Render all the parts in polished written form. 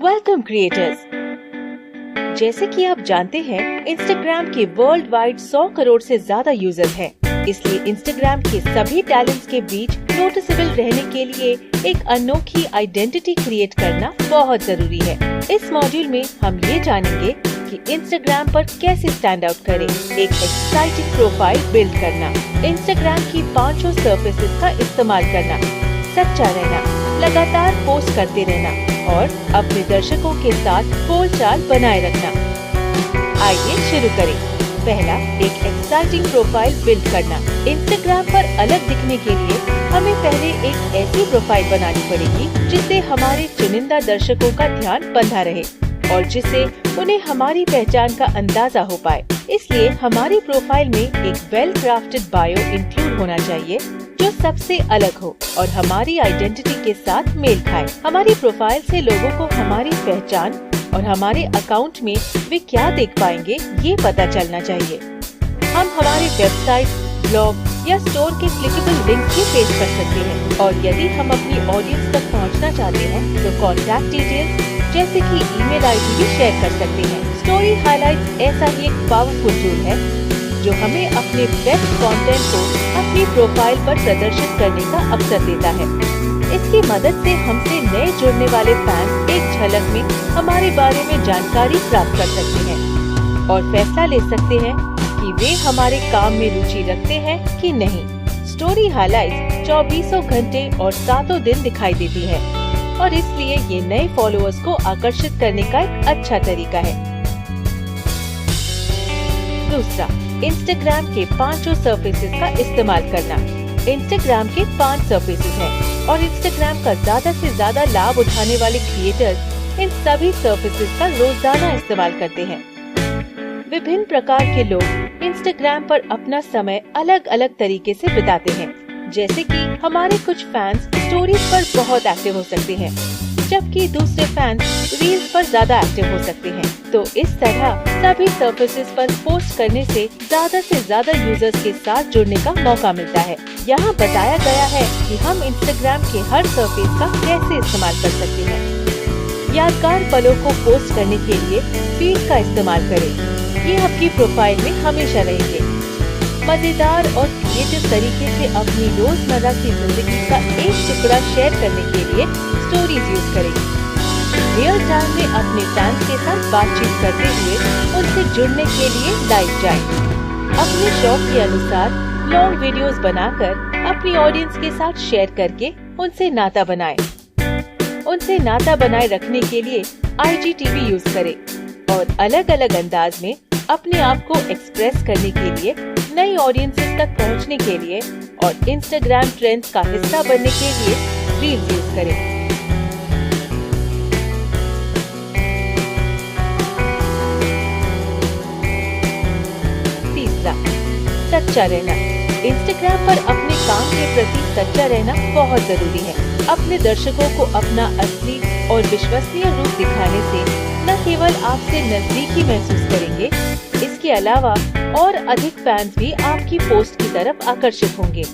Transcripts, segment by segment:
Welcome creators. जैसे कि आप जानते हैं, इंस्टाग्राम के वर्ल्ड वाइड 100 करोड़ से ज्यादा यूजर्स हैं। इसलिए इंस्टाग्राम के सभी टैलेंट्स के बीच नोटिसेबल रहने के लिए एक अनोखी आइडेंटिटी क्रिएट करना बहुत जरूरी है। इस मॉड्यूल में हम ये जानेंगे कि इंस्टाग्राम पर कैसे स्टैंड आउट करें, एक एक्साइटिंग प्रोफाइल बिल्ड करना, इंस्टाग्राम की 5 सर्फेसेस का इस्तेमाल करना, सच्चा रहना, लगातार पोस्ट करते रहना और अपने दर्शकों के साथ बोलचाल बनाए रखना। आइए शुरू करें। पहला, एक एक्साइटिंग प्रोफाइल बिल्ड करना। इंस्टाग्राम पर अलग दिखने के लिए हमें पहले एक ऐसी प्रोफाइल बनानी पड़ेगी जिससे हमारे चुनिंदा दर्शकों का ध्यान बंधा रहे और जिससे उन्हें हमारी पहचान का अंदाजा हो पाए। इसलिए हमारी प्रोफाइल में एक वेल क्राफ्टेड बायो इंक्लूड होना चाहिए जो सबसे अलग हो और हमारी आइडेंटिटी के साथ मेल खाए। हमारी प्रोफाइल से लोगों को हमारी पहचान और हमारे अकाउंट में वे क्या देख पाएंगे ये पता चलना चाहिए। हम हमारे वेबसाइट, ब्लॉग या स्टोर के क्लिकेबल लिंक भी पेश कर सकते हैं और यदि हम अपनी ऑडियंस तक पहुंचना चाहते हैं तो कॉन्टैक्ट डिटेल्स जैसे कि ईमेल आईडी भी शेयर कर सकते हैं। स्टोरी हाइलाइट्स ऐसा ही एक पावरफुल टूल है जो हमें अपने बेस्ट कंटेंट को अपनी प्रोफाइल पर प्रदर्शित करने का अवसर देता है। इसकी मदद से हमसे नए जुड़ने वाले फैंस एक झलक में हमारे बारे में जानकारी प्राप्त कर सकते हैं और फैसला ले सकते हैं कि वे हमारे काम में रुचि रखते हैं कि नहीं। स्टोरी हाइलाइट्स 24 घंटे और 7 दिन दिखाई देती है और इसलिए ये नए फॉलोअर्स को आकर्षित करने का एक अच्छा तरीका है। दूसरा, इंस्टाग्राम के 5 सर्फेसेस का इस्तेमाल करना। इंस्टाग्राम के 5 सर्फेसेस हैं और इंस्टाग्राम का ज्यादा से ज्यादा लाभ उठाने वाले क्रिएटर्स इन सभी सर्फेसेस का रोजाना इस्तेमाल करते हैं। विभिन्न प्रकार के लोग इंस्टाग्राम पर अपना समय अलग अलग तरीके से बिताते हैं। जैसे कि हमारे कुछ फैंस स्टोरीज पर बहुत एक्टिव हो सकते हैं, जबकि दूसरे फैंस रील्स पर ज्यादा एक्टिव हो सकते हैं। तो इस तरह सभी सर्फेसेस पर पोस्ट करने से ज्यादा यूजर्स के साथ जुड़ने का मौका मिलता है। यहाँ बताया गया है कि हम इंस्टाग्राम के हर सर्फेस का कैसे इस्तेमाल कर सकते हैं। यादगार पलों को पोस्ट करने के लिए फीड का इस्तेमाल करें। ये आपकी प्रोफाइल में हमेशा रहेंगे। मजेदार और क्रिएटिव तरीके से अपनी रोजमर्रा की जिंदगी का एक टुकड़ा शेयर करने के लिए स्टोरीज यूज करें। रियल टाइम में अपने फैंस के साथ बातचीत करते हुए उनसे जुड़ने के लिए लाइव जाएं। अपने शौक के अनुसार लॉन्ग वीडियोस बनाकर अपनी ऑडियंस के साथ शेयर करके उनसे नाता बनाएं। उनसे नाता बनाए रखने के लिए IGTV यूज करें और अलग अलग अंदाज में अपने आप को एक्सप्रेस करने के लिए, नई ऑडियंसेस तक पहुंचने के लिए और इंस्टाग्राम ट्रेंड्स का हिस्सा बनने के लिए रील्स यूज करें। तीसरा, सच्चा रहना। इंस्टाग्राम पर अपने काम के प्रति सच्चा रहना बहुत जरूरी है। अपने दर्शकों को अपना असली और विश्वसनीय रूप दिखाने से न केवल आपसे नजदीकी महसूस करेंगे, इसके अलावा और अधिक फैंस भी आपकी पोस्ट की तरफ आकर्षित होंगे।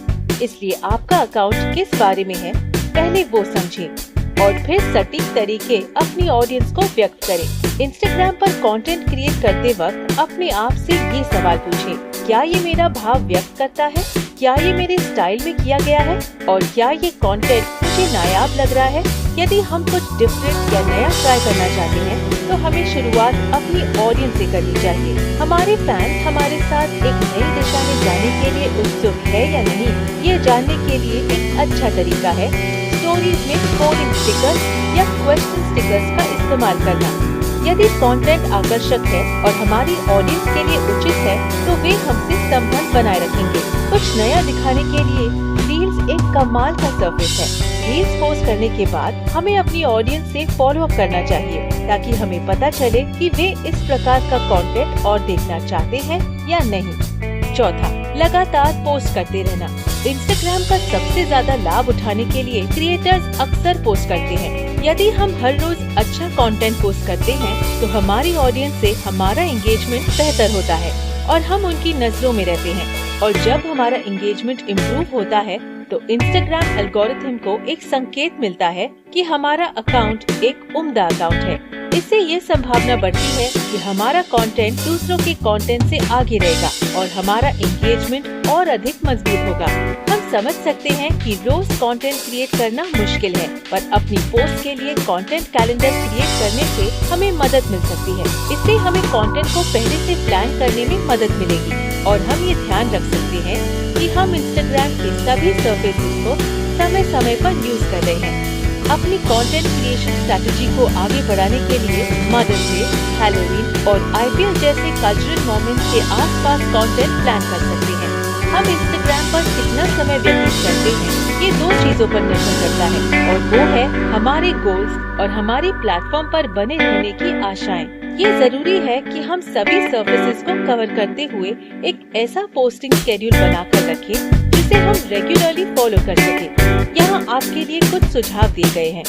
इसलिए आपका अकाउंट किस बारे में है, पहले वो समझें और फिर सटीक तरीके अपनी ऑडियंस को व्यक्त करें। इंस्टाग्राम पर कंटेंट क्रिएट करते वक्त अपने आप से ये सवाल पूछें, क्या ये मेरा भाव व्यक्त करता है? क्या ये मेरे स्टाइल में किया गया है? और क्या ये कंटेंट मुझे नायाब लग रहा है? यदि हम कुछ डिफरेंट या नया ट्राई करना चाहते हैं तो हमें शुरुआत अपनी ऑडियंस से करनी चाहिए। हमारे फैंस हमारे साथ एक नई दिशा में जाने के लिए उत्सुक है या नहीं, ये जानने के लिए एक अच्छा तरीका है स्टोरीज में पोलिंग स्टिकर्स या क्वेश्चन स्टिकर्स का इस्तेमाल करना। यदि कंटेंट आकर्षक है और हमारी ऑडियंस के लिए उचित है तो वे हमसे संबंध बनाए रखेंगे। कुछ नया दिखाने के लिए रील्स एक कमाल का सर्फेस है। रील्स पोस्ट करने के बाद हमें अपनी ऑडियंस से फॉलो अप करना चाहिए ताकि हमें पता चले कि वे इस प्रकार का कंटेंट और देखना चाहते हैं या नहीं। चौथा, लगातार पोस्ट करते रहना। इंस्टाग्राम का सबसे ज्यादा लाभ उठाने के लिए क्रिएटर्स अक्सर पोस्ट करते हैं। यदि हम हर रोज अच्छा कंटेंट पोस्ट करते हैं तो हमारी ऑडियंस से हमारा एंगेजमेंट बेहतर होता है और हम उनकी नजरों में रहते हैं। और जब हमारा एंगेजमेंट इम्प्रूव होता है तो इंस्टाग्राम एल्गोरिथम को एक संकेत मिलता है कि हमारा अकाउंट एक उम्दा अकाउंट है। इससे ये संभावना बढ़ती है कि हमारा कंटेंट दूसरों के कंटेंट से आगे रहेगा और हमारा एंगेजमेंट और अधिक मजबूत होगा। हम समझ सकते हैं कि रोज कंटेंट क्रिएट करना मुश्किल है, पर अपनी पोस्ट के लिए कंटेंट कैलेंडर क्रिएट करने से हमें मदद मिल सकती है। इससे हमें कंटेंट को पहले से प्लान करने में मदद मिलेगी और हम ये ध्यान रख सकते हैं कि हम इंस्टाग्राम के सभी सर्फेसेस को समय समय पर यूज कर रहे हैं। अपनी कंटेंट क्रिएशन स्ट्रैटेजी को आगे बढ़ाने के लिए मदर्स डे, हैलोवीन और IPL जैसे कल्चरल मोमेंट्स के आसपास कंटेंट प्लान कर सकते हैं। हम इंस्टाग्राम पर कितना समय व्यतीत करते हैं ये 2 चीजों पर निर्भर करता है और वो है हमारे गोल्स और हमारे प्लेटफॉर्म पर बने रहने की आशाएं। ये जरूरी है कि हम सभी सर्विसेज को कवर करते हुए एक ऐसा पोस्टिंग शेड्यूल बनाकर रखें जिसे हम रेगुलरली फॉलो कर सकें। यहाँ आपके लिए कुछ सुझाव दिए गए हैं।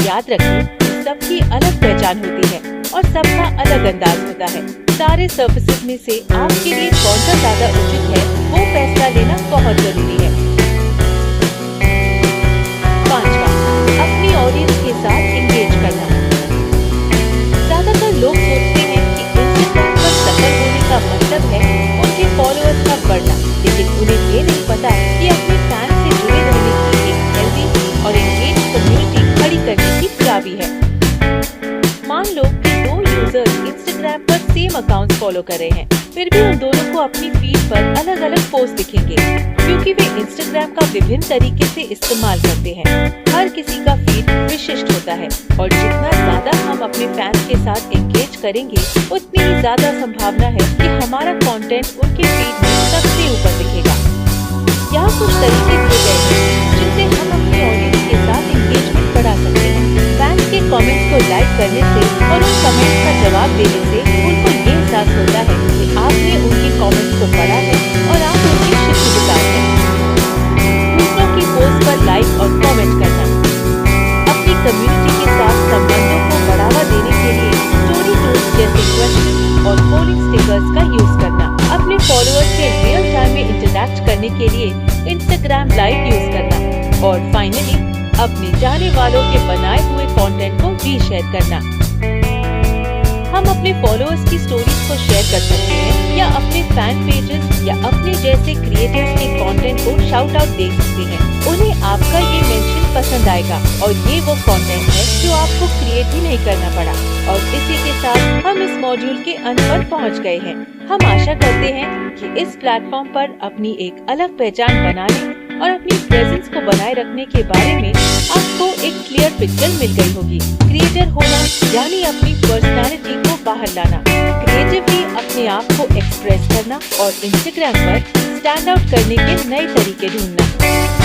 याद रखें कि सबकी अलग पहचान होती है और सबका अलग अंदाज होता है। सारे सर्विसेज में से आपके लिए कौन सा ज्यादा उचित है वो फैसला लेना बहुत जरूरी है। 5वां, अपनी ऑडियंस के साथ एंगेज करना। ज्यादातर लोग सोचते हैं कि इंस्टाग्राम पर सफल होने का मतलब है उनके फॉलोअर्स का बढ़ना, लेकिन उन्हें ये नहीं पता कि अपने फैन से जुड़े रहने की एक हेल्दी और एंगेज कम्युनिटी खड़ी करने की चाबी है। मान लो कि 2 यूजर्स इंस्टाग्राम पर सेम अकाउंट फॉलो कर रहे हैं, फिर भी उन दोनों को अपनी फीड पर अलग अलग पोस्ट दिखेंगे क्योंकि वे इंस्टाग्राम का विभिन्न तरीके से इस्तेमाल करते हैं। हर किसी का फीड विशिष्ट होता है और जितना ज्यादा हम अपने फैंस के साथ एंगेज करेंगे उतनी ही ज्यादा संभावना है कि हमारा कंटेंट उनके फीड में सबसे ऊपर दिखेगा। यहाँ कुछ तरीके दिए गए हैं जिनसे हम अपने ऑडियंस के साथ एंगेजमेंट बढ़ा सकते हैं। फैंस के कमेंट्स को लाइक करने से और उन कमेंट्स का जवाब देने से उनको ये एहसास होता है कि आपने उनके कमेंट्स को पढ़ा है और आप उनके शुक्रगुजार हैं। दूसरों की पोस्ट पर लाइक और कमेंट करना। अपनी कम्युनिटी के साथ संबंधों को बढ़ावा देने के लिए स्टोरी टूल्स जैसे क्वेश्चन और पोलिंग स्टिकर्स का यूज करना। अपने फॉलोअर्स से रियल टाइम में इंटरैक्ट करने के लिए इंस्टाग्राम लाइव यूज करना। और फाइनली अपने जाने वालों के बनाए हुए कंटेंट को रीशेयर करना। हम अपने फॉलोअर्स की स्टोरीज को शेयर कर सकते हैं या अपने फैन पेजेस या अपने जैसे क्रिएटर्स के कंटेंट को शाउट आउट दे सकते हैं। उन्हें आपका ये मेंशन पसंद आएगा और ये वो कंटेंट है जो आपको क्रिएट ही नहीं करना पड़ा। और इसी के साथ हम इस मॉड्यूल के अंत पर पहुंच गए हैं। हम आशा करते हैं कि इस प्लेटफॉर्म पर अपनी एक अलग पहचान बनाने और अपनी प्रेजेंस को बनाए रखने के बारे में आपको एक क्लियर पिक्चर मिल गई होगी। क्रिएटर होना यानी अपनी पर्सनालिटी को बाहर लाना, क्रिएटिवली अपने आप को एक्सप्रेस करना और इंस्टाग्राम पर स्टैंड आउट करने के नए तरीके ढूंढना।